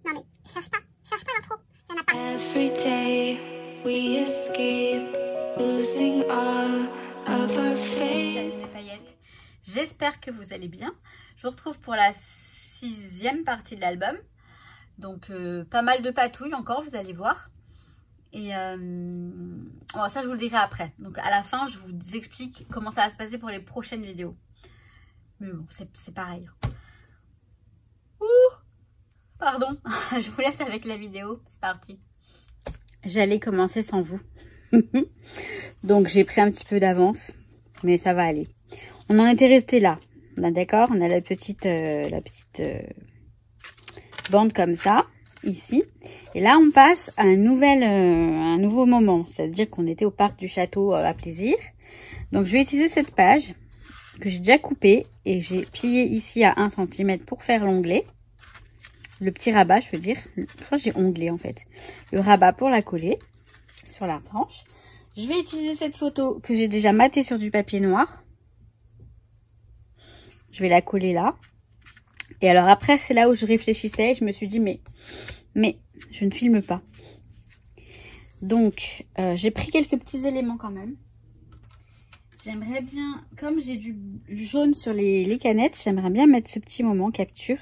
Non mais, cherche pas l'intro, y'en a pas. Every day we escape, losing all of our faith. Salut mes paillettes, j'espère que vous allez bien. Je vous retrouve pour la 6e partie de l'album. Donc pas mal de patouilles encore, vous allez voir. Et bon, ça je vous le dirai après. Donc à la fin je vous explique comment ça va se passer pour les prochaines vidéos. Mais bon, c'est pareil. Ouh, pardon, je vous laisse avec la vidéo, c'est parti. J'allais commencer sans vous. Donc j'ai pris un petit peu d'avance, mais ça va aller. On en était resté là, d'accord? On a la petite bande comme ça, ici. Et là on passe à un nouveau moment, c'est-à-dire qu'on était au parc du château à plaisir. Donc je vais utiliser cette page que j'ai déjà coupée et j'ai plié ici à 1 cm pour faire l'onglet. Le petit rabat, je veux dire. Je crois que j'ai onglet en fait. Le rabat pour la coller sur la tranche. Je vais utiliser cette photo que j'ai déjà matée sur du papier noir. Je vais la coller là. Et alors après, c'est là où je réfléchissais. Je me suis dit, mais je ne filme pas. Donc, j'ai pris quelques petits éléments quand même. J'aimerais bien, comme j'ai du jaune sur les canettes, j'aimerais bien mettre ce petit moment capture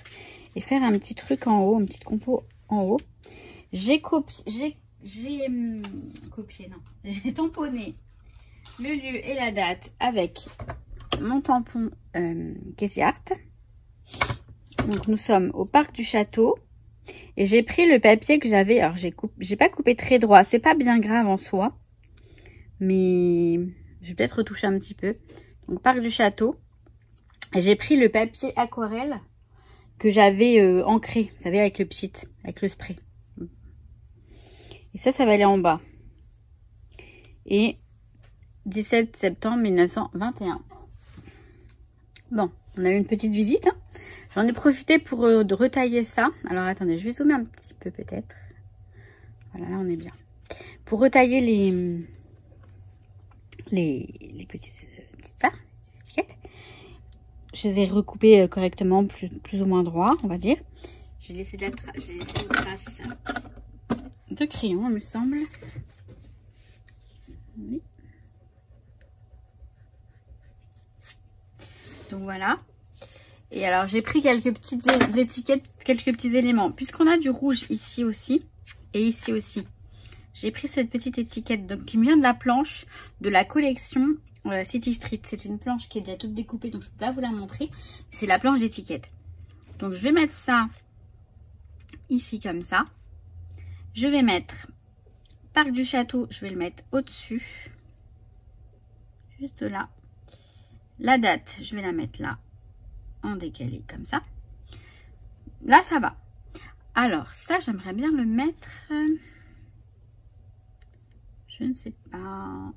et faire un petit truc en haut, une petite compo en haut. J'ai tamponné le lieu et la date avec mon tampon Casey Art. Donc nous sommes au parc du château et j'ai pris le papier que j'avais. Alors j'ai pas coupé très droit, c'est pas bien grave en soi, mais je vais peut-être retoucher un petit peu. Donc parc du château. Et j'ai pris le papier aquarelle que j'avais ancré, vous savez, avec le pchit, avec le spray. Et ça va aller en bas. Et 17 septembre 1921. Bon, on a eu une petite visite. Hein. J'en ai profité pour retailler ça. Alors attendez, je vais zoomer un petit peu peut-être. Voilà, là on est bien. Pour retailler les petites étiquettes. Je les ai recoupées correctement, plus ou moins droit, on va dire. J'ai laissé une trace de crayon, il me semble. Oui. Donc voilà. Et alors j'ai pris quelques petites étiquettes, quelques petits éléments. Puisqu'on a du rouge ici aussi et ici aussi. J'ai pris cette petite étiquette donc, qui vient de la planche de la collection City Street. C'est une planche qui est déjà toute découpée, donc je ne peux pas vous la montrer. C'est la planche d'étiquette. Donc je vais mettre ça ici comme ça. Je vais mettre Parc du Château, je vais le mettre au-dessus. Juste là. La date, je vais la mettre là, en décalé comme ça. Là, ça va. Alors, ça, j'aimerais bien le mettre... je ne sais pas.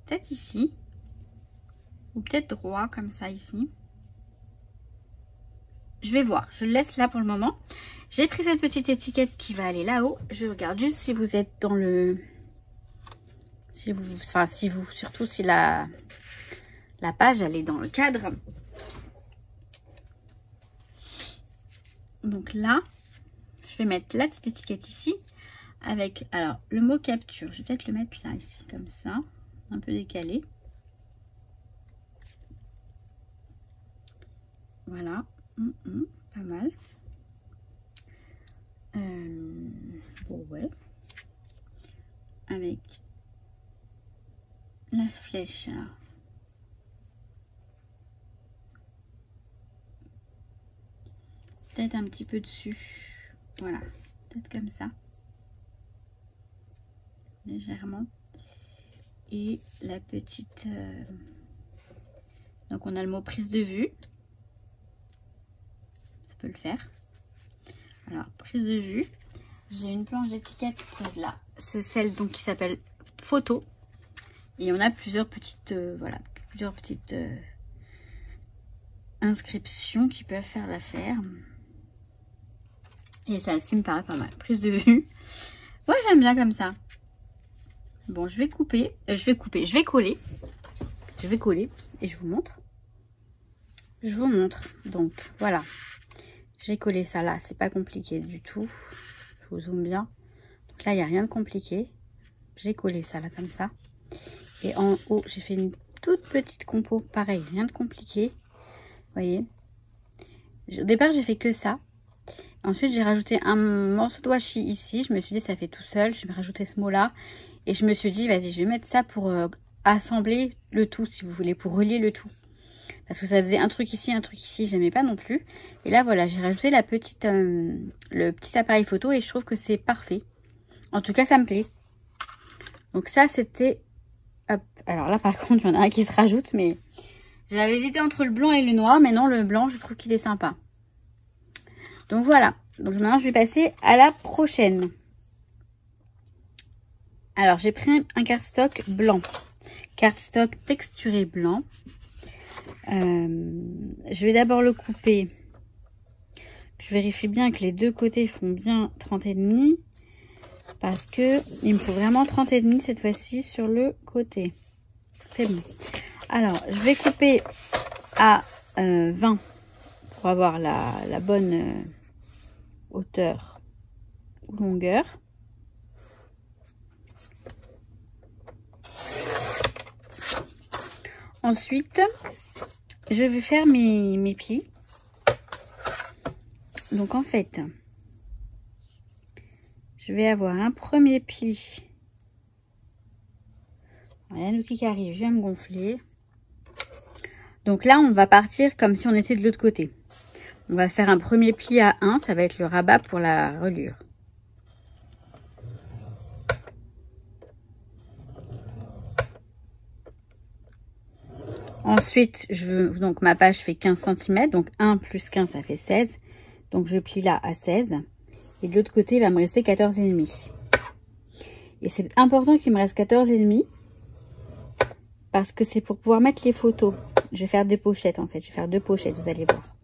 Peut-être ici. Ou peut-être droit, comme ça, ici. Je vais voir. Je le laisse là pour le moment. J'ai pris cette petite étiquette qui va aller là-haut. Je regarde juste si vous êtes dans le... Surtout si la page, elle est dans le cadre. Donc là, je vais mettre la petite étiquette ici. Avec, alors, le mot capture. Je vais peut-être le mettre là, ici, comme ça. Un peu décalé. Voilà. Pas mal. Bon, ouais. Avec la flèche, là. Peut-être un petit peu dessus. Voilà. Peut-être comme ça. Légèrement. Et la petite... Donc on a le mot prise de vue. Ça peut le faire. Alors, prise de vue. J'ai une planche d'étiquette là. C'est celle donc qui s'appelle photo. Et on a plusieurs petites... voilà. Plusieurs petites inscriptions qui peuvent faire l'affaire. Et ça aussi me paraît pas mal. Prise de vue. Ouais, j'aime bien comme ça. Bon, je vais couper. Je vais coller. Je vais coller et je vous montre. Donc, voilà. J'ai collé ça là, c'est pas compliqué du tout. Je vous zoome bien. Donc là, il n'y a rien de compliqué. J'ai collé ça là comme ça. Et en haut, j'ai fait une toute petite compo. Pareil, rien de compliqué. Vous voyez. Au départ, j'ai fait que ça. Ensuite, j'ai rajouté un morceau de washi ici. Je me suis dit, ça fait tout seul. Je vais rajouter ce mot-là. Et je me suis dit, vas-y, je vais mettre ça pour assembler le tout, si vous voulez, pour relier le tout. Parce que ça faisait un truc ici, j'aimais pas non plus. Et là, voilà, j'ai rajouté la petite, le petit appareil photo et je trouve que c'est parfait. En tout cas, ça me plaît. Donc ça, c'était... Hop. Alors là, par contre, il y en a un qui se rajoute, mais j'avais hésité entre le blanc et le noir. Mais non, le blanc, je trouve qu'il est sympa. Donc voilà. Donc maintenant, je vais passer à la prochaine. Alors, j'ai pris un cardstock blanc. Cardstock texturé blanc. Je vais d'abord le couper. Je vérifie bien que les deux côtés font bien 30,5 parce que il me faut vraiment 30,5 cette fois-ci sur le côté. C'est bon. Alors, je vais couper à 20 pour avoir la bonne hauteur ou longueur. Ensuite, je vais faire mes plis. Donc en fait, je vais avoir un premier pli. Il y a Nuki qui arrive, je vais me gonfler. Donc là, on va partir comme si on était de l'autre côté. On va faire un premier pli à 1, ça va être le rabat pour la reliure. Ensuite, donc ma page fait 15 cm, donc 1 plus 15, ça fait 16. Donc je plie là à 16. Et de l'autre côté, il va me rester 14,5. Et c'est important qu'il me reste 14,5 parce que c'est pour pouvoir mettre les photos. Je vais faire 2 pochettes en fait. Je vais faire 2 pochettes, vous allez voir.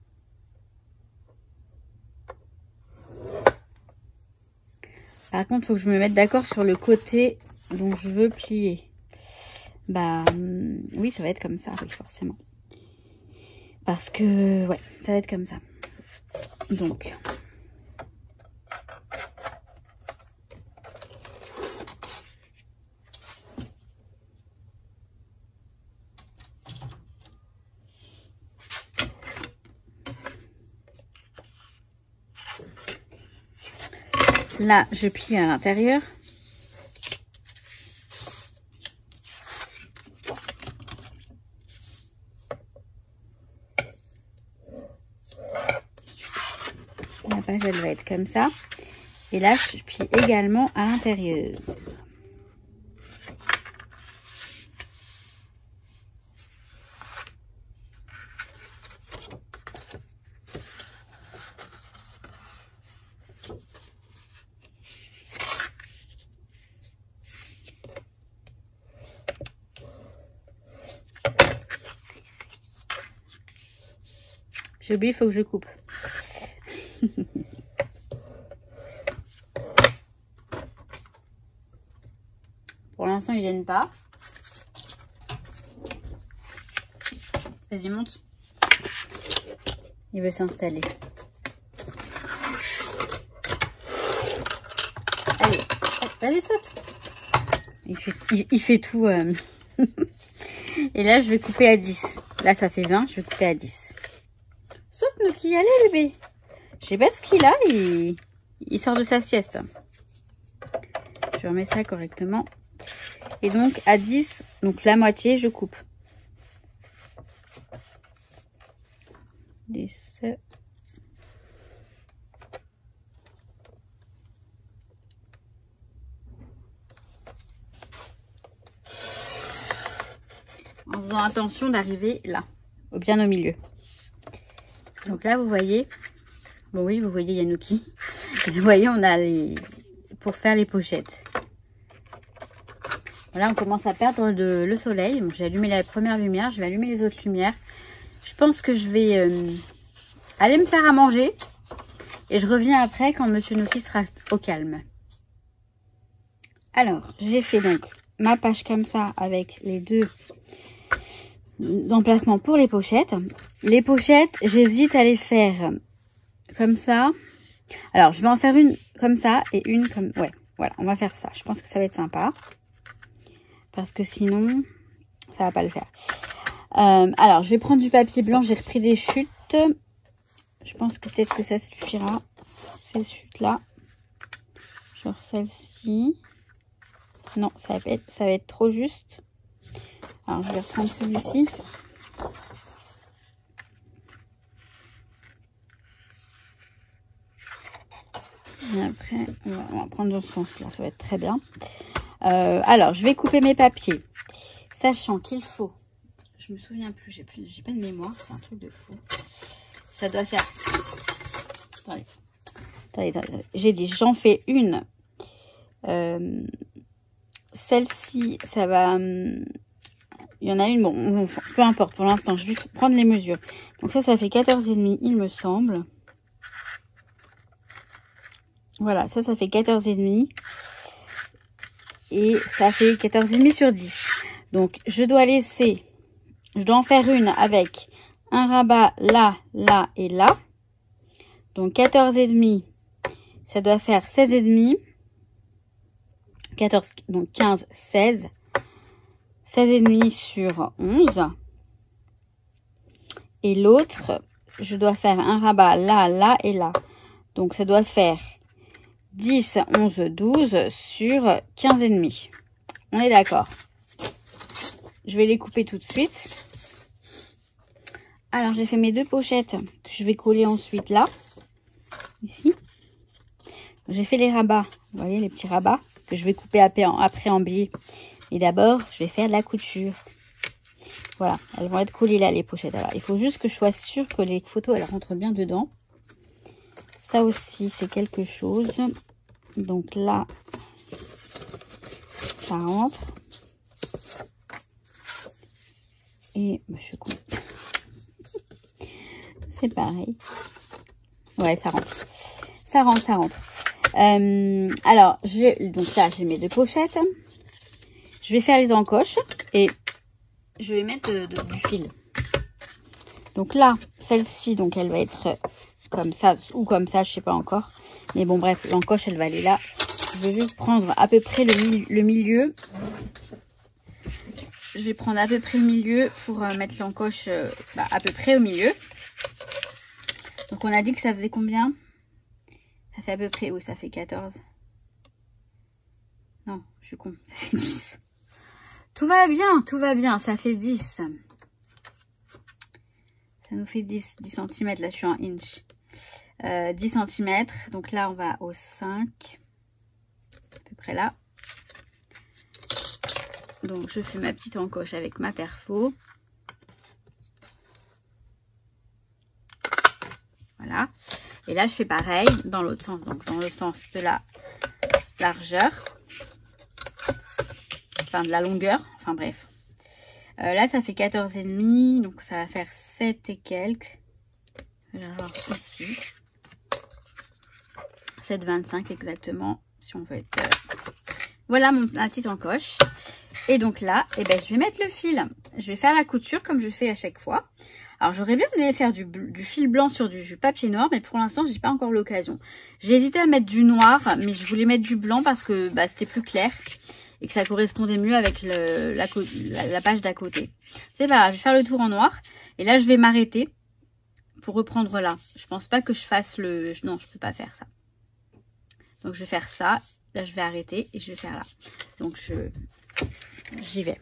Par contre, il faut que je me mette d'accord sur le côté dont je veux plier. Bah oui, ça va être comme ça, oui, forcément. Parce que, ouais, ça va être comme ça. Donc. Là, je plie à l'intérieur. La page, elle va être comme ça. Et là, je plie également à l'intérieur. J'ai oublié, il faut que je coupe. Pour l'instant, il gêne pas. Vas-y, monte. Il veut s'installer. Allez, vas-y, saute. Il fait tout. Et là, je vais couper à 10. Là, ça fait 20, je vais couper à 10. Saute, Nuki, allez, bébé. Je sais pas ce qu'il a, il sort de sa sieste. Je remets ça correctement. Et donc, à 10, donc la moitié, je coupe. 10. En faisant attention d'arriver là, bien au milieu. Donc là, vous voyez, bon oui, vous voyez Yanouki. Vous voyez, on a les pour faire les pochettes. Là, on commence à perdre le soleil. Bon, j'ai allumé la première lumière, je vais allumer les autres lumières. Je pense que je vais aller me faire à manger et je reviens après quand Monsieur Nuki sera au calme. Alors, j'ai fait donc ma page comme ça avec les deux emplacements pour les pochettes. Les pochettes, j'hésite à les faire comme ça. Alors, je vais en faire une comme ça et une comme... Ouais, voilà, on va faire ça. Je pense que ça va être sympa. Parce que sinon, ça va pas le faire. Alors, je vais prendre du papier blanc. J'ai repris des chutes. Je pense que peut-être que ça suffira. Ces chutes-là. Genre celle-ci. Non, ça va être trop juste. Alors, je vais reprendre celui-ci. Et après, on va prendre dans ce sens-là. Ça va être très bien. Alors, je vais couper mes papiers. Sachant qu'il faut... Je me souviens plus. J'ai pas de mémoire. C'est un truc de fou. Ça doit faire... Attendez. J'ai dit, j'en fais une. Celle-ci, ça va... Il y en a une, bon, peu importe pour l'instant, je vais prendre les mesures. Donc ça fait 14,5, il me semble. Voilà, ça fait 14,5. Et ça fait 14,5 sur 10. Donc je dois en faire une avec un rabat là, là et là. Donc 14,5, ça doit faire 16,5. 14, donc 15, 16. 16,5 sur 11. Et l'autre, je dois faire un rabat là, là et là. Donc ça doit faire 10, 11, 12 sur 15,5. On est d'accord. Je vais les couper tout de suite. Alors j'ai fait mes deux pochettes que je vais coller ensuite là. Ici. J'ai fait les rabats. Vous voyez les petits rabats que je vais couper après en biais. Et d'abord, je vais faire la couture. Voilà, elles vont être collées là, les pochettes. Alors, il faut juste que je sois sûre que les photos, elles rentrent bien dedans. Ça aussi, c'est quelque chose. Donc là, ça rentre. Et je suis con. C'est pareil. Ouais, ça rentre. Ça rentre. Alors, donc là, j'ai mes deux pochettes. Je vais faire les encoches et je vais mettre du fil. Donc là, celle-ci, donc elle va être comme ça ou comme ça, je sais pas encore. Mais bon, bref, l'encoche, elle va aller là. Je vais juste prendre à peu près le milieu. Je vais prendre à peu près le milieu pour mettre l'encoche à peu près au milieu. Donc on a dit que ça faisait combien? Ça fait à peu près, oui, ça fait 14. Non, je suis con, ça fait 10. Tout va bien, ça fait 10. Ça nous fait 10 cm, là je suis en inch. 10 cm, donc là on va au 5, à peu près là. Donc je fais ma petite encoche avec ma perfo. Voilà. Et là je fais pareil dans l'autre sens, donc dans le sens de la largeur. Enfin de la longueur, enfin bref. Là ça fait 14,5, donc ça va faire 7 et quelques. Alors ici 7,25 exactement, si on veut être... Voilà ma petite encoche. Et donc là, je vais mettre le fil. Je vais faire la couture comme je fais à chaque fois. Alors j'aurais bien voulu faire du fil blanc sur du papier noir, mais pour l'instant j'ai pas encore l'occasion. J'ai hésité à mettre du noir, mais je voulais mettre du blanc parce que c'était plus clair. Et que ça correspondait mieux avec la page d'à côté. C'est pas grave, je vais faire le tour en noir. Et là, je vais m'arrêter pour reprendre là. Je pense pas que je fasse le... Non, je peux pas faire ça. Donc, je vais faire ça. Là, je vais arrêter et je vais faire là. Donc, j'y vais.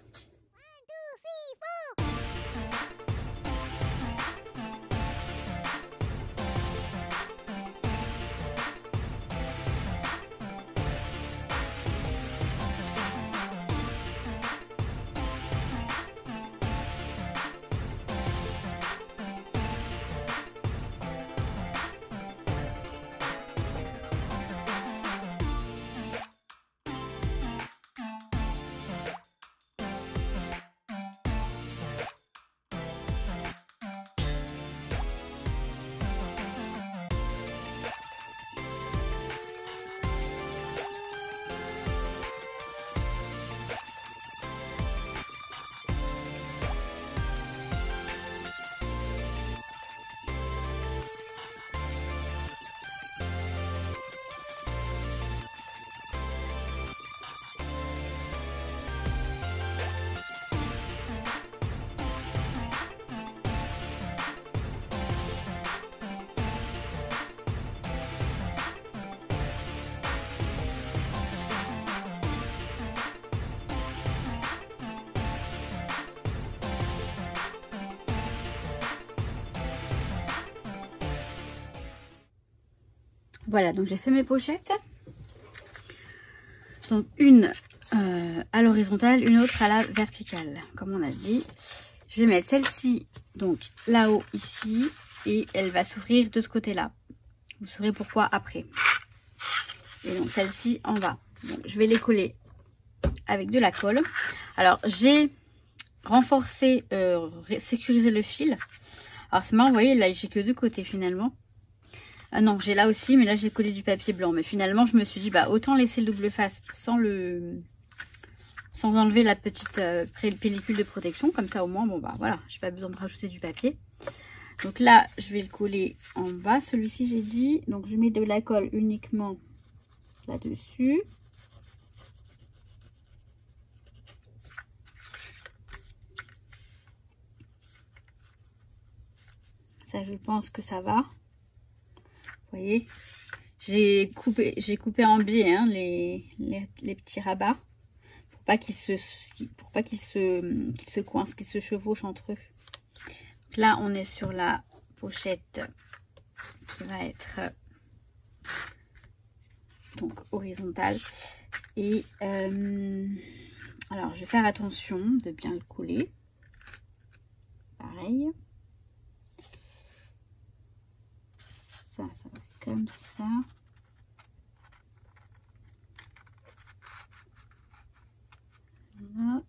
Voilà, donc j'ai fait mes pochettes. Donc une à l'horizontale, une autre à la verticale, comme on a dit. Je vais mettre celle-ci donc là-haut ici et elle va s'ouvrir de ce côté-là. Vous saurez pourquoi après. Et donc celle-ci en bas. Donc je vais les coller avec de la colle. Alors j'ai renforcé, sécurisé le fil. Alors c'est marrant, vous voyez là j'ai que deux côtés finalement. Ah non, j'ai là aussi, mais là j'ai collé du papier blanc. Mais finalement je me suis dit bah autant laisser le double face sans enlever la petite pellicule de protection. Comme ça au moins, bon bah voilà, j'ai pas besoin de rajouter du papier. Donc là je vais le coller en bas, celui-ci j'ai dit. Donc je mets de la colle uniquement là-dessus. Ça je pense que ça va. Vous voyez, j'ai coupé en biais hein, les petits rabats pour pas qu'ils se coincent, qu'ils se chevauchent entre eux. Donc là on est sur la pochette qui va être donc horizontale et alors je vais faire attention de bien le coller. Pareil. Ça va comme ça. Voilà.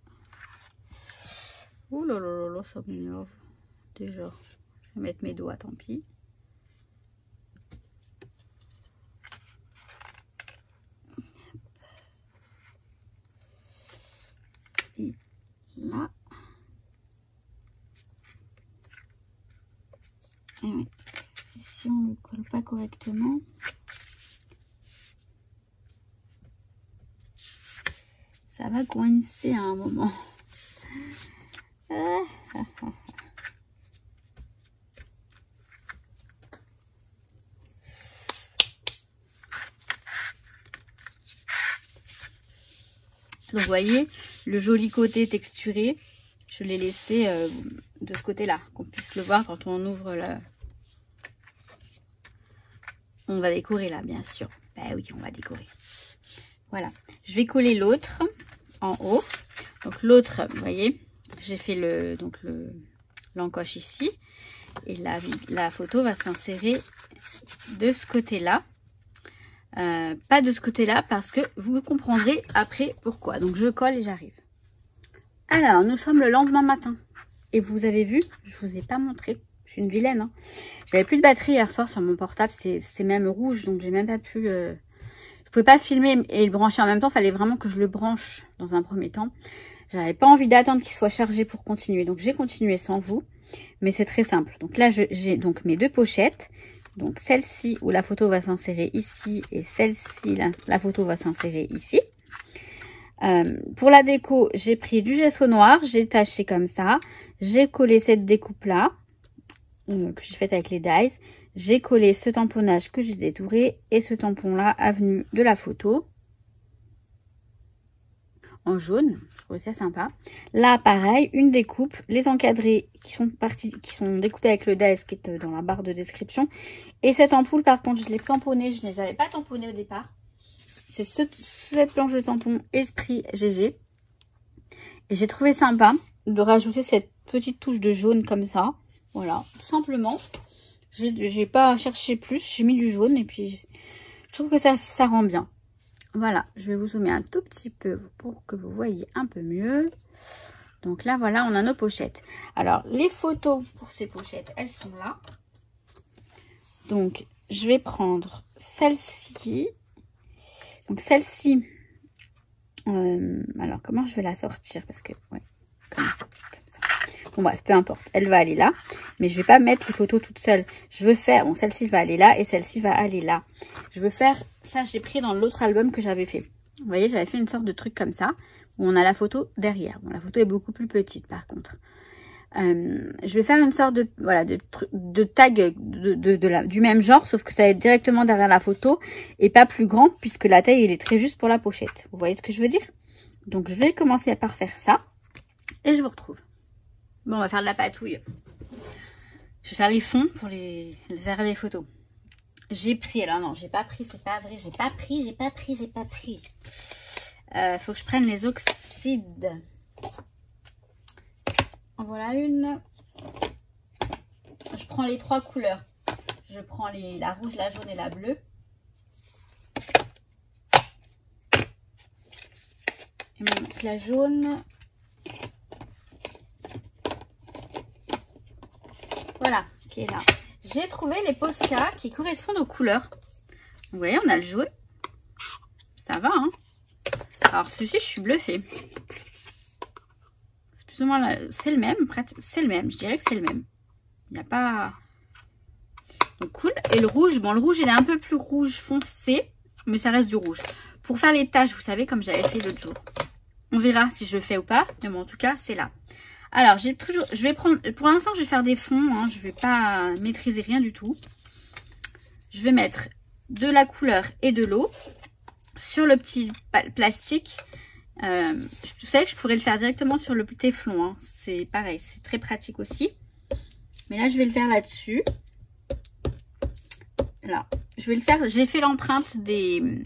Ouh là là là là, ça m'énerve. Déjà, je vais mettre mes doigts, tant pis. Et là. Et oui. Si on ne le colle pas correctement, ça va coincer à un moment. Donc vous voyez, le joli côté texturé, je l'ai laissé de ce côté-là, qu'on puisse le voir quand on ouvre le... On va décorer là, bien sûr. Ben oui, on va décorer. Voilà. Je vais coller l'autre en haut. Donc l'autre, vous voyez, j'ai fait l'encoche ici. Et la photo va s'insérer de ce côté-là. Pas de ce côté-là parce que vous comprendrez après pourquoi. Donc je colle et j'arrive. Alors, nous sommes le lendemain matin. Et vous avez vu, je vous ai pas montré. Je suis une vilaine. Hein. J'avais plus de batterie hier soir sur mon portable. C'était même rouge. Donc j'ai même pas pu... je pouvais pas filmer et le brancher en même temps. Il fallait vraiment que je le branche dans un premier temps. J'avais pas envie d'attendre qu'il soit chargé pour continuer. Donc j'ai continué sans vous. Mais c'est très simple. Donc là, j'ai donc mes deux pochettes. Donc celle-ci où la photo va s'insérer ici. Et celle-ci, la photo va s'insérer ici. Pour la déco, j'ai pris du gesso noir. J'ai taché comme ça. J'ai collé cette découpe-là. Que j'ai faite avec les dies. J'ai collé ce tamponnage que j'ai détouré et ce tampon là avenue de la photo en jaune. Je trouvais ça sympa. Là pareil, une découpe, les encadrés qui sont découpés avec le dies qui est dans la barre de description. Et cette ampoule par contre je l'ai tamponnée, je ne les avais pas tamponnées au départ. C'est cette planche de tampon Esprit GG. Et j'ai trouvé sympa de rajouter cette petite touche de jaune comme ça. Voilà, tout simplement. J'ai pas cherché plus, j'ai mis du jaune et puis je trouve que ça rend bien. Voilà, je vais vous zoomer un tout petit peu pour que vous voyez un peu mieux. Donc là, voilà, on a nos pochettes. Alors, les photos pour ces pochettes, elles sont là. Donc, je vais prendre celle-ci. Donc, celle-ci, alors, comment je vais la sortir? Parce que, ouais, comme ça. Bon bref, peu importe, elle va aller là. Mais je vais pas mettre les photos toutes seules. Je veux faire, bon celle-ci va aller là et celle-ci va aller là. Je veux faire, ça j'ai pris dans l'autre album que j'avais fait. Vous voyez, j'avais fait une sorte de truc comme ça. Où on a la photo derrière. Bon, la photo est beaucoup plus petite par contre. Je vais faire une sorte de, voilà, de tag du même genre. Sauf que ça va être directement derrière la photo. Et pas plus grand puisque la taille elle est très juste pour la pochette. Vous voyez ce que je veux dire? Donc je vais commencer par faire ça. Et je vous retrouve. Bon, on va faire de la patouille. Je vais faire les fonds pour les arrêts des photos. J'ai pris, alors non, j'ai pas pris, c'est pas vrai, j'ai pas pris. Faut que je prenne les oxydes. Voilà une. Je prends les 3 couleurs. Je prends la rouge, la jaune et la bleue. Et donc la jaune. Voilà, qui est là. J'ai trouvé les Posca qui correspondent aux couleurs. Vous voyez, on a le jaune. Ça va, hein. Alors, celui-ci, je suis bluffée. C'est plus ou moins... C'est le même. C'est le même. Je dirais que c'est le même. Il n'y a pas... Donc, cool. Et le rouge, bon, le rouge, il est un peu plus rouge foncé. Mais ça reste du rouge. Pour faire les taches, vous savez, comme j'avais fait l'autre jour. On verra si je le fais ou pas. Mais bon, en tout cas, c'est là. Alors, je vais prendre... Pour l'instant, je vais faire des fonds. Hein, je ne vais pas maîtriser rien du tout. Je vais mettre de la couleur et de l'eau sur le petit plastique. Vous savez que je pourrais le faire directement sur le téflon. Hein. C'est pareil, c'est très pratique aussi. Mais là, je vais le faire là-dessus. Là, je vais le faire. J'ai fait l'empreinte des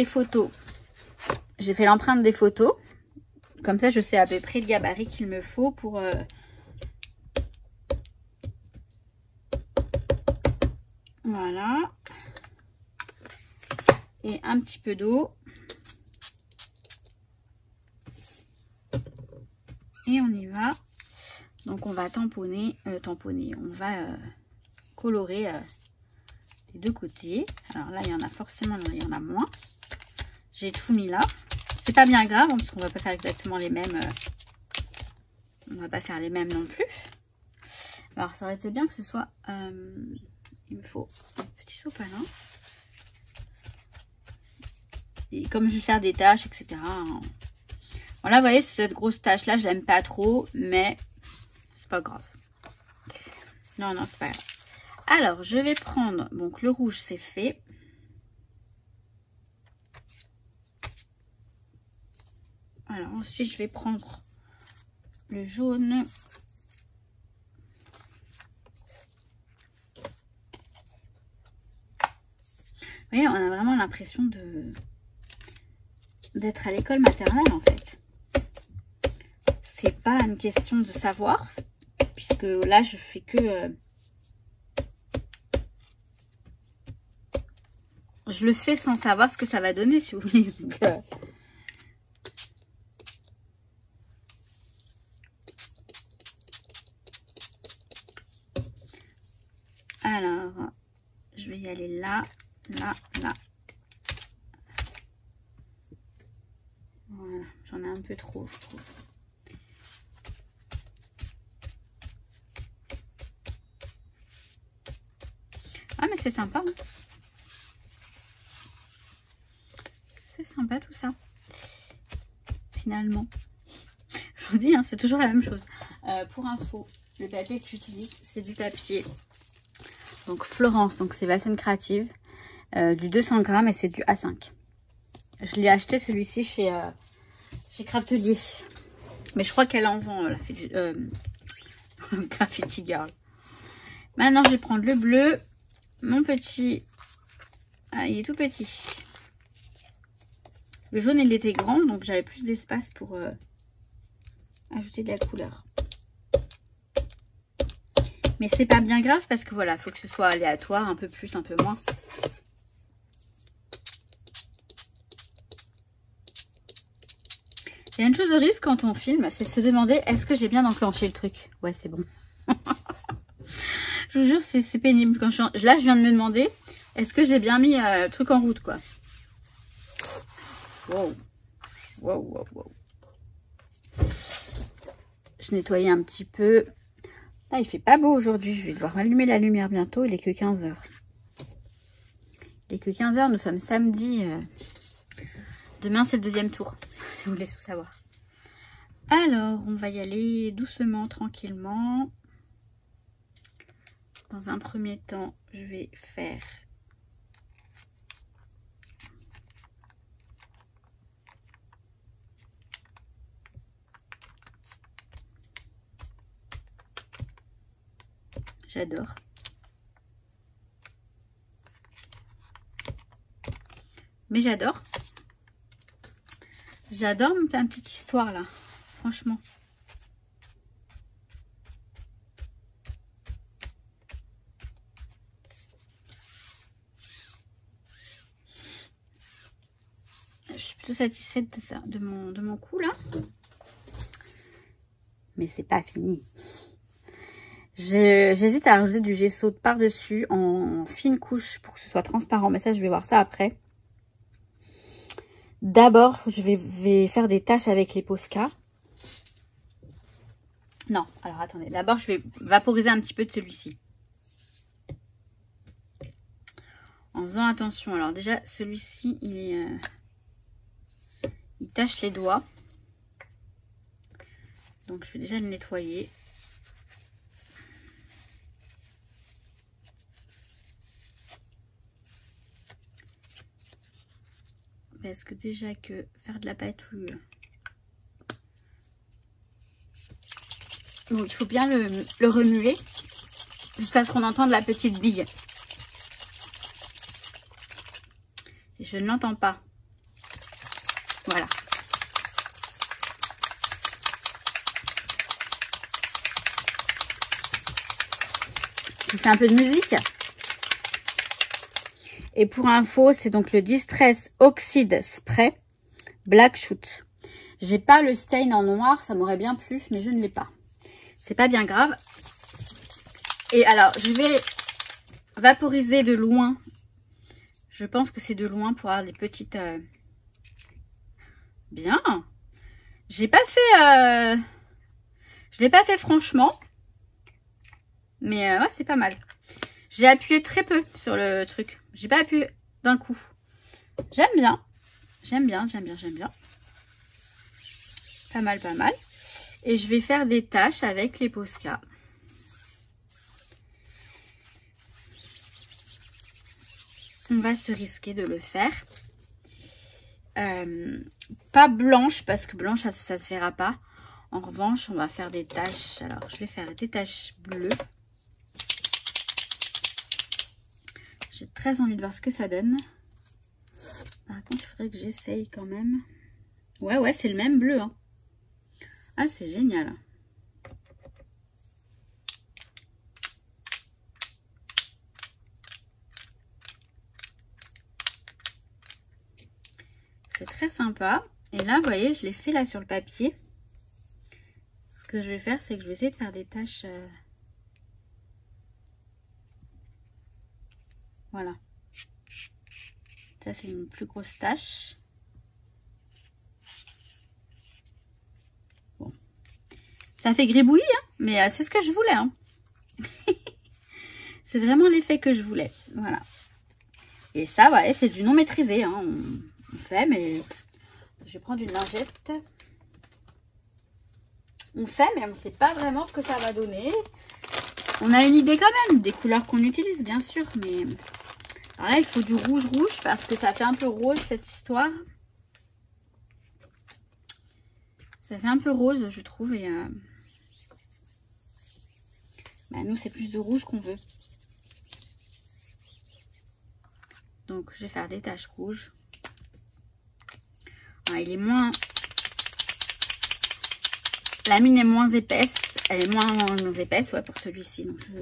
photos. J'ai fait l'empreinte des photos. Comme ça, je sais à peu près le gabarit qu'il me faut pour... Voilà. Et un petit peu d'eau. Et on y va. Donc, on va tamponner. On va colorer les deux côtés. Alors là, il y en a forcément, il y en a moins. J'ai tout mis là. C'est pas bien grave, hein, parce qu'on va pas faire exactement les mêmes. On va pas faire les mêmes non plus. Alors, ça aurait été bien que ce soit... il me faut un petit sopalin. Et comme je vais faire des tâches, etc. Hein. Voilà, vous voyez, cette grosse tâche-là, je l'aime pas trop, mais c'est pas grave. Non, non, c'est pas grave. Alors, je vais prendre... Donc, le rouge, c'est fait. Alors, ensuite, je vais prendre le jaune. Vous voyez, on a vraiment l'impression d'être à l'école maternelle, en fait. C'est pas une question de savoir, puisque là, je fais que... je le fais sans savoir ce que ça va donner, si vous voulez. Donc, alors, je vais y aller là, là, là. Voilà, j'en ai un peu trop, je trouve. Ah, mais c'est sympa. Hein. C'est sympa tout ça. Finalement. Je vous dis, hein, c'est toujours la même chose. Pour info, le papier que j'utilise, c'est du papier. Donc Florence, donc c'est Vassine Créative. Du 200 grammes et c'est du A5. Je l'ai acheté celui-ci chez Craftelier. Mais je crois qu'elle en vend, la fait du Graffiti Girl. Maintenant, je vais prendre le bleu. Mon petit... Ah, il est tout petit. Le jaune, il était grand, donc j'avais plus d'espace pour ajouter de la couleur. Mais c'est pas bien grave parce que voilà, il faut que ce soit aléatoire, un peu plus, un peu moins. Il y a une chose horrible quand on filme, c'est se demander est-ce que j'ai bien enclenché le truc. Ouais, c'est bon. Je vous jure, c'est pénible. Quand là, je viens de me demander est-ce que j'ai bien mis le truc en route, quoi. Wow. Wow, wow, wow. Je nettoyais un petit peu. Là, il fait pas beau aujourd'hui. Je vais devoir allumer la lumière bientôt. Il est que 15 h. Il est que 15 h. Nous sommes samedi. Demain, c'est le deuxième tour. Si vous voulez tout savoir. Alors, on va y aller doucement, tranquillement. Dans un premier temps, je vais faire... J'adore. Mais j'adore. J'adore ma petite histoire là. Franchement. Je suis plutôt satisfaite de ça, de mon coup là. Mais c'est pas fini. J'hésite à rajouter du gesso par-dessus en fine couche pour que ce soit transparent. Mais ça, je vais voir ça après. D'abord, je vais faire des taches avec les Posca. Non, alors attendez. D'abord, je vais vaporiser un petit peu de celui-ci. En faisant attention. Alors déjà, celui-ci, il tache les doigts. Donc, je vais déjà le nettoyer. Parce que déjà que faire de la patouille... Donc, il faut bien le remuer jusqu'à ce qu'on entende la petite bille. Et je ne l'entends pas. Voilà. Je fais un peu de musique. Et pour info, c'est donc le Distress Oxide Spray Black Shoot. J'ai pas le stain en noir, ça m'aurait bien plu, mais je ne l'ai pas. C'est pas bien grave. Et alors, je vais vaporiser de loin. Je pense que c'est de loin pour avoir des petites... Bien. J'ai pas fait... Je l'ai pas fait franchement. Mais ouais, c'est pas mal. J'ai appuyé très peu sur le truc. J'ai pas appuyé d'un coup. J'aime bien. J'aime bien, j'aime bien, j'aime bien. Pas mal, pas mal. Et je vais faire des taches avec les Posca. On va se risquer de le faire. Pas blanche, parce que blanche, ça se verra pas. En revanche, on va faire des taches. Alors, je vais faire des taches bleues. J'ai très envie de voir ce que ça donne. Par contre, il faudrait que j'essaye quand même. Ouais, c'est le même bleu. Hein. Ah, c'est génial. C'est très sympa. Et là, vous voyez, je l'ai fait là sur le papier. Ce que je vais faire, c'est que je vais essayer de faire des taches... Voilà. Ça, c'est une plus grosse tache. Bon. Ça fait gribouillis, hein, mais c'est ce que je voulais. Hein. C'est vraiment l'effet que je voulais. Voilà. Et ça, ouais, c'est du non maîtrisé. Hein. On fait, mais je vais prendre une lingette. On fait, mais on ne sait pas vraiment ce que ça va donner. On a une idée quand même des couleurs qu'on utilise, bien sûr, mais... Alors là, il faut du rouge parce que ça fait un peu rose, cette histoire. Ça fait un peu rose, je trouve, et... Bah, nous, c'est plus de rouge qu'on veut. Donc, je vais faire des taches rouges. Alors, il est moins... La mine est moins épaisse. Elle est moins épaisse, ouais, pour celui-ci. Donc, je...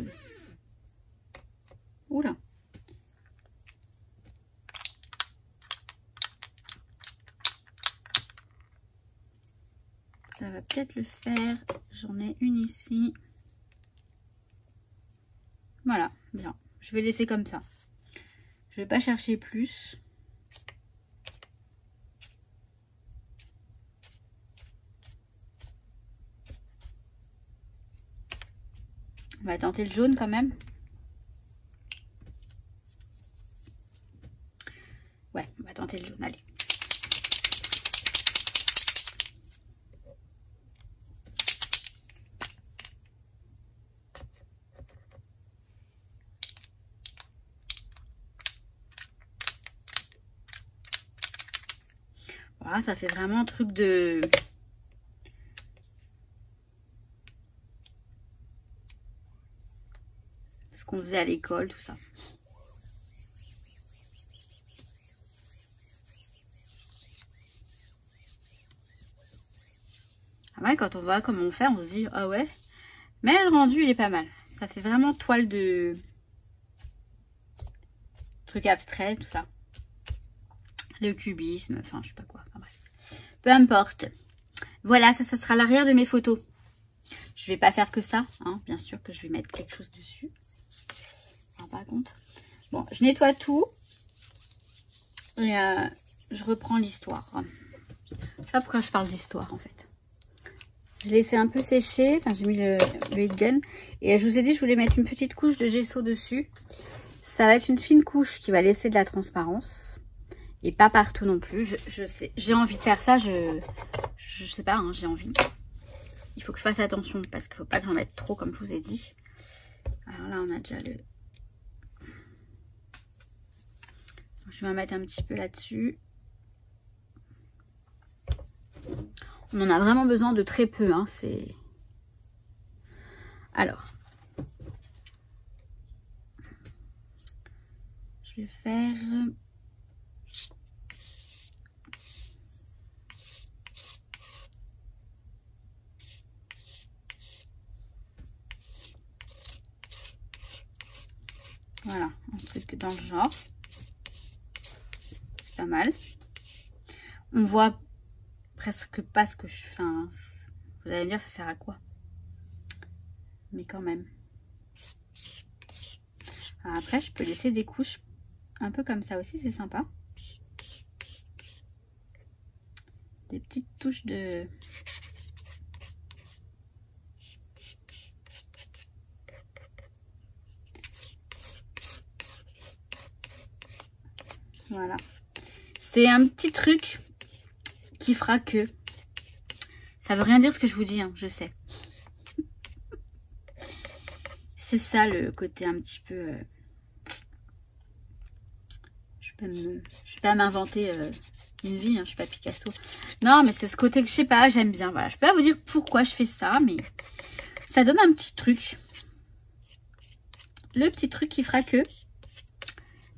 Oula. Ça va peut-être le faire. J'en ai une ici. Voilà, bien. Je vais laisser comme ça. Je vais pas chercher plus. On va tenter le jaune quand même. Ouais, on va tenter le jaune, allez. Voilà, ça fait vraiment un truc de... ce qu'on faisait à l'école, tout ça. Ouais, quand on voit comment on fait, on se dit, ah ouais. Mais le rendu, il est pas mal. Ça fait vraiment toile de... truc abstrait, tout ça. Le cubisme, enfin, je sais pas quoi. Enfin, bref. Peu importe. Voilà, ça sera l'arrière de mes photos. Je vais pas faire que ça, hein. Bien sûr que je vais mettre quelque chose dessus. Alors, par contre. Bon, je nettoie tout. Et je reprends l'histoire. Je sais pas pourquoi je parle d'histoire, en fait. Je l'ai laissé un peu sécher. Enfin, j'ai mis le heat gun. Et je vous ai dit, je voulais mettre une petite couche de gesso dessus. Ça va être une fine couche qui va laisser de la transparence. Et pas partout non plus. Je sais, j'ai envie de faire ça. Je sais pas, hein, j'ai envie. Il faut que je fasse attention parce qu'il faut pas que j'en mette trop, comme je vous ai dit. Alors là, on a déjà le... Je vais en mettre un petit peu là-dessus. On en a vraiment besoin de très peu, hein, c'est... Alors. Je vais faire... Voilà, un truc dans le genre. C'est pas mal. On voit presque pas ce que je fais. Hein. Vous allez me dire, ça sert à quoi? Mais quand même. Alors après, je peux laisser des couches un peu comme ça aussi, c'est sympa. Des petites touches de... Voilà. C'est un petit truc qui fera que... Ça veut rien dire ce que je vous dis, hein, je sais. C'est ça le côté un petit peu... Je vais pas m'inventer une vie, hein, je suis pas Picasso. Non, mais c'est ce côté que je sais pas, j'aime bien. Voilà, je peux pas vous dire pourquoi je fais ça, mais ça donne un petit truc. Le petit truc qui fera que...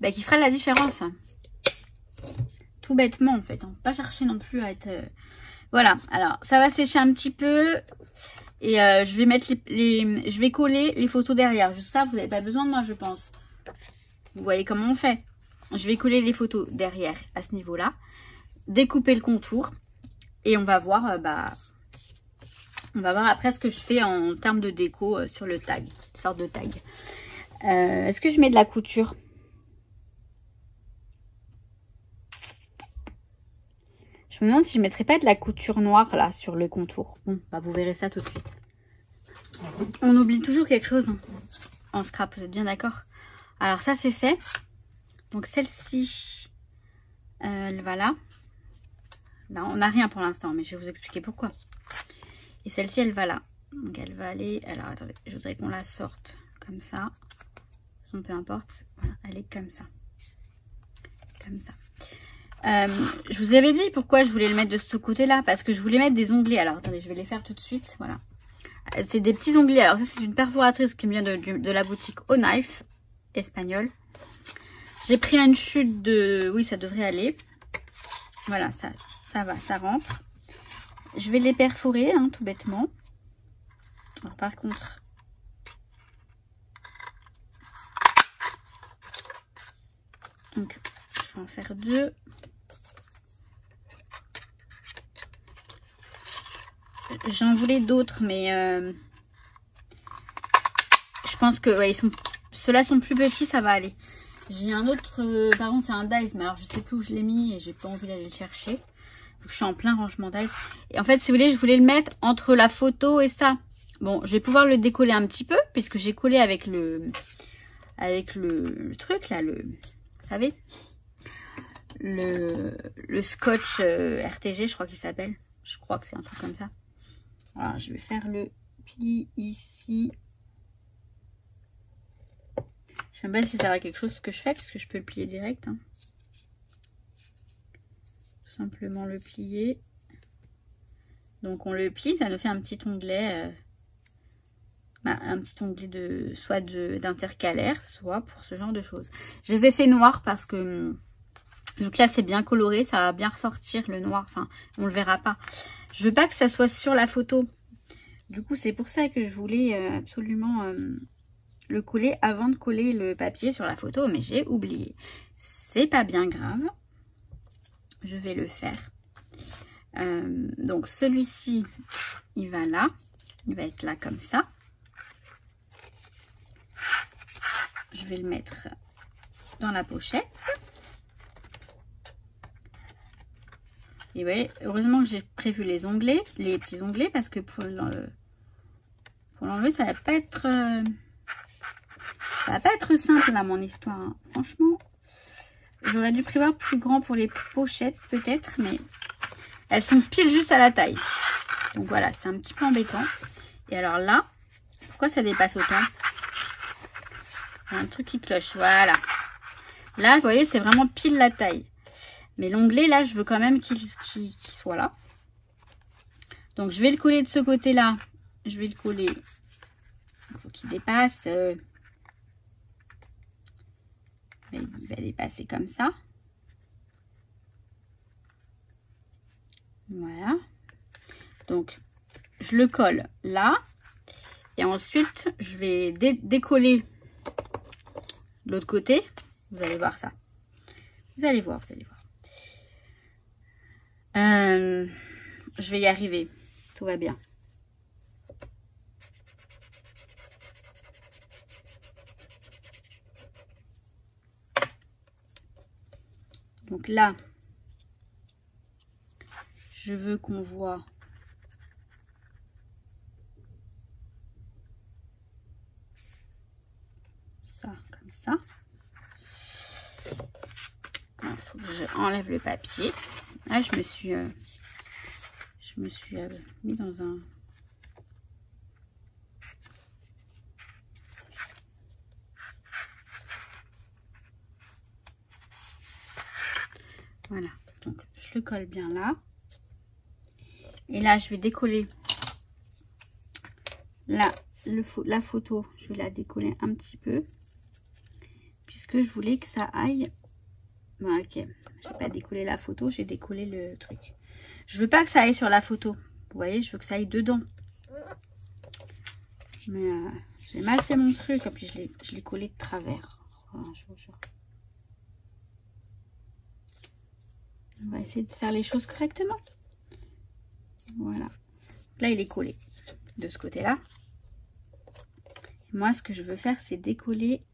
Bah, qui fera la différence. Tout bêtement, en fait. Hein. Pas chercher non plus à être... Voilà, alors ça va sécher un petit peu. Et je vais mettre je vais coller les photos derrière. Juste ça, vous n'avez pas besoin de moi, je pense. Vous voyez comment on fait. Je vais coller les photos derrière à ce niveau-là. Découper le contour. Et on va voir, on va voir après ce que je fais en termes de déco sur le tag. Une sorte de tag. Est-ce que je mets de la couture? Je me demande si je ne mettrais pas de la couture noire là sur le contour. Bon, bah vous verrez ça tout de suite. On oublie toujours quelque chose en scrap, vous êtes bien d'accord? Alors ça c'est fait. Donc celle-ci, elle va là. Là on n'a rien pour l'instant, mais je vais vous expliquer pourquoi. Et celle-ci elle va là. Donc elle va aller... Alors attendez, je voudrais qu'on la sorte comme ça. De toute façon peu importe. Voilà, elle est comme ça. Comme ça. Je vous avais dit pourquoi je voulais le mettre de ce côté-là. Parce que je voulais mettre des onglets. Alors attendez, je vais les faire tout de suite. Voilà. C'est des petits onglets. Alors ça c'est une perforatrice qui me vient de la boutique Au Knife espagnole. J'ai pris une chute de... Oui, ça devrait aller. Voilà, ça va, ça rentre. Je vais les perforer, hein, tout bêtement. Alors par contre... Donc, je vais en faire deux. J'en voulais d'autres, mais... je pense que ouais, ceux-là sont plus petits, ça va aller. J'ai un autre, par contre c'est un dies, mais alors je sais plus où je l'ai mis et j'ai pas envie d'aller le chercher. Vu que je suis en plein rangement dies. Et en fait, si vous voulez, je voulais le mettre entre la photo et ça. Bon, je vais pouvoir le décoller un petit peu, puisque j'ai collé avec le truc là, vous savez, le scotch RTG, je crois qu'il s'appelle. Je crois que c'est un truc comme ça. Alors, je vais faire le pli ici. Je sais même pas si ça va quelque chose que je fais, puisque je peux le plier direct. Hein. Tout simplement le plier. Donc on le plie, ça nous fait un petit onglet. Un petit onglet de soit d'intercalaire, soit pour ce genre de choses. Je les ai fait noirs parce que Vu que là c'est bien coloré, ça va bien ressortir le noir. Enfin, on le verra pas. Je veux pas que ça soit sur la photo. Du coup, c'est pour ça que je voulais absolument le coller avant de coller le papier sur la photo. Mais j'ai oublié. C'est pas bien grave. Je vais le faire. Donc celui-ci, il va là. Il va être là comme ça. Je vais le mettre dans la pochette. Et vous voyez, heureusement que j'ai prévu les onglets, les petits onglets, parce que pour l'enlever, ça va pas être simple là mon histoire. Hein. Franchement, j'aurais dû prévoir plus grand pour les pochettes peut-être, mais elles sont pile juste à la taille. Donc voilà, c'est un petit peu embêtant. Et alors là, pourquoi ça dépasse autant? Il y a un truc qui cloche, voilà. Là, vous voyez, c'est vraiment pile la taille. Mais l'onglet, là, je veux quand même qu'il soit là. Donc, je vais le coller de ce côté-là. Je vais le coller. Il faut qu'il dépasse. Il va dépasser comme ça. Voilà. Donc, je le colle là. Et ensuite, je vais décoller de l'autre côté. Vous allez voir ça. Vous allez voir, vous allez voir. Je vais y arriver. Tout va bien. Donc là, je veux qu'on voit ça comme ça. Il faut que j'enlève le papier. Là, je me suis mis dans un... Voilà, donc je le colle bien là. Et là, je vais décoller là, la photo. Je vais la décoller un petit peu. Puisque je voulais que ça aille... Bon, ok, je n'ai pas décollé la photo, j'ai décollé le truc. Je veux pas que ça aille sur la photo. Vous voyez, je veux que ça aille dedans. Mais j'ai mal fait mon truc. Et puis je l'ai collé de travers. Voilà, je vous jure. On va essayer de faire les choses correctement. Voilà. Là, il est collé de ce côté-là. Moi, ce que je veux faire, c'est décoller.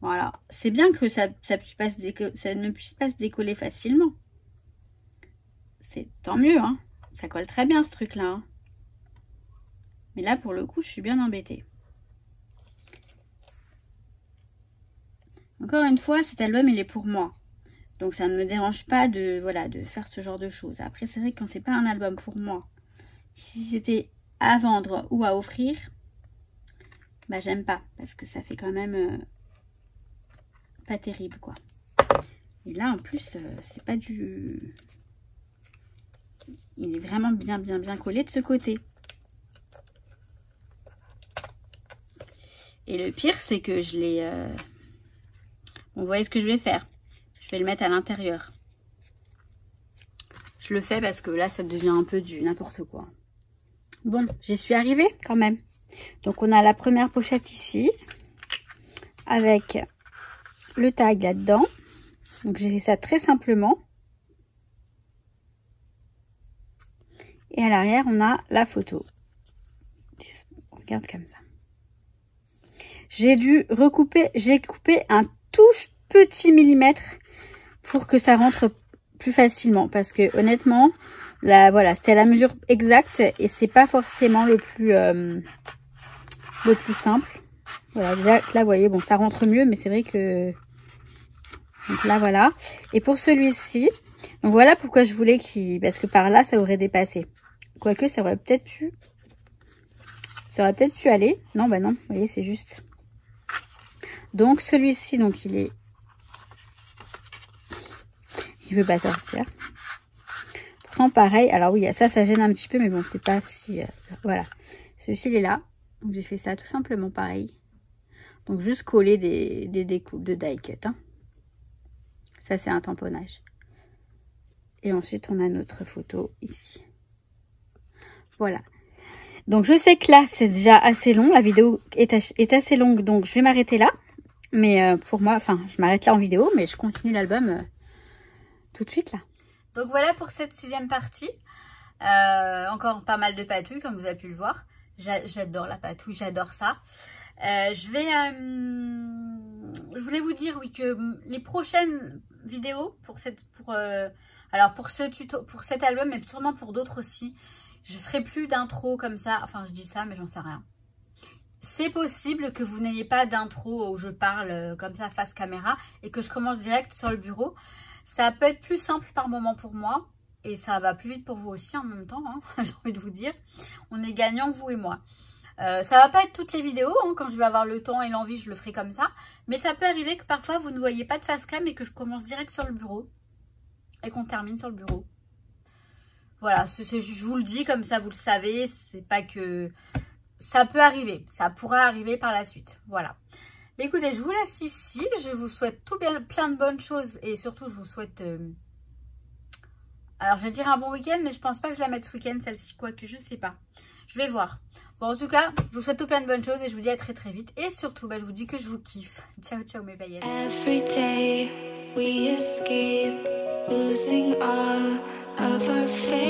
Voilà. C'est bien que ça ne puisse pas se décoller facilement. C'est tant mieux, hein. Ça colle très bien ce truc-là. Hein. Mais là, pour le coup, je suis bien embêtée. Encore une fois, cet album, il est pour moi. Donc, ça ne me dérange pas de faire ce genre de choses. Après, c'est vrai que quand c'est pas un album pour moi, si c'était à vendre ou à offrir, bah, j'aime pas. Parce que ça fait quand même pas terrible, quoi. Et là, en plus, c'est pas du... Il est vraiment bien collé de ce côté. Et le pire, c'est que je l'ai... Vous voyez ce que je vais faire. Je vais le mettre à l'intérieur. Je le fais parce que là, ça devient un peu du n'importe quoi. Bon, j'y suis arrivée quand même. Donc, on a la première pochette ici. Avec le tag là-dedans. Donc, j'ai fait ça très simplement. Et à l'arrière, on a la photo. On regarde comme ça. J'ai dû recouper, j'ai coupé un tout petit millimètre pour que ça rentre plus facilement. Parce que honnêtement, là, voilà, c'était la mesure exacte et c'est pas forcément le plus simple. Voilà, déjà là, vous voyez, bon, ça rentre mieux, mais c'est vrai que... Donc là, voilà. Et pour celui-ci, donc voilà pourquoi je voulais qu'il... Parce que par là, ça aurait dépassé. Quoique, ça aurait peut-être pu... Ça aurait peut-être pu aller. Non, bah non, vous voyez, c'est juste... Donc, celui-ci, donc, il est... Il veut pas sortir. Pourtant, pareil. Alors oui, ça gêne un petit peu, mais bon, c'est pas si... voilà. Celui-ci, il est là. Donc, j'ai fait ça tout simplement pareil. Donc, juste coller des découpes de die cut. Hein. Ça, c'est un tamponnage. Et ensuite, on a notre photo ici. Voilà. Donc, je sais que là, c'est déjà assez long. La vidéo est assez longue, donc je vais m'arrêter là. Mais pour moi, enfin, je m'arrête là en vidéo, mais je continue l'album tout de suite là. Donc, voilà pour cette 6e partie. Encore pas mal de patouilles, comme vous avez pu le voir. J'adore la patouille, j'adore ça. Je voulais vous dire, oui, que les prochaines vidéos pour cet album, mais sûrement pour d'autres aussi, je ferai plus d'intro comme ça. Enfin, je dis ça, mais j'en sais rien. C'est possible que vous n'ayez pas d'intro où je parle comme ça face caméra et que je commence direct sur le bureau. Ça peut être plus simple par moment pour moi et ça va plus vite pour vous aussi en même temps, hein, j'ai envie de vous dire. On est gagnants, vous et moi. Ça va pas être toutes les vidéos, hein, quand je vais avoir le temps et l'envie, je le ferai comme ça. Mais ça peut arriver que parfois vous ne voyez pas de face cam et que je commence direct sur le bureau et qu'on termine sur le bureau. Voilà, je vous le dis comme ça, vous le savez, c'est pas que... Ça peut arriver, ça pourra arriver par la suite, voilà. Mais écoutez, je vous laisse ici, je vous souhaite plein de bonnes choses et surtout je vous souhaite... Alors, je vais dire un bon week-end, mais je pense pas que je la mette ce week-end, celle-ci, quoique, je sais pas. Je vais voir. Bon, en tout cas, je vous souhaite tout plein de bonnes choses et je vous dis à très très vite. Et surtout, je vous dis que je vous kiffe. Ciao, ciao mes paillettes. Every day we escape, losing all of our faith.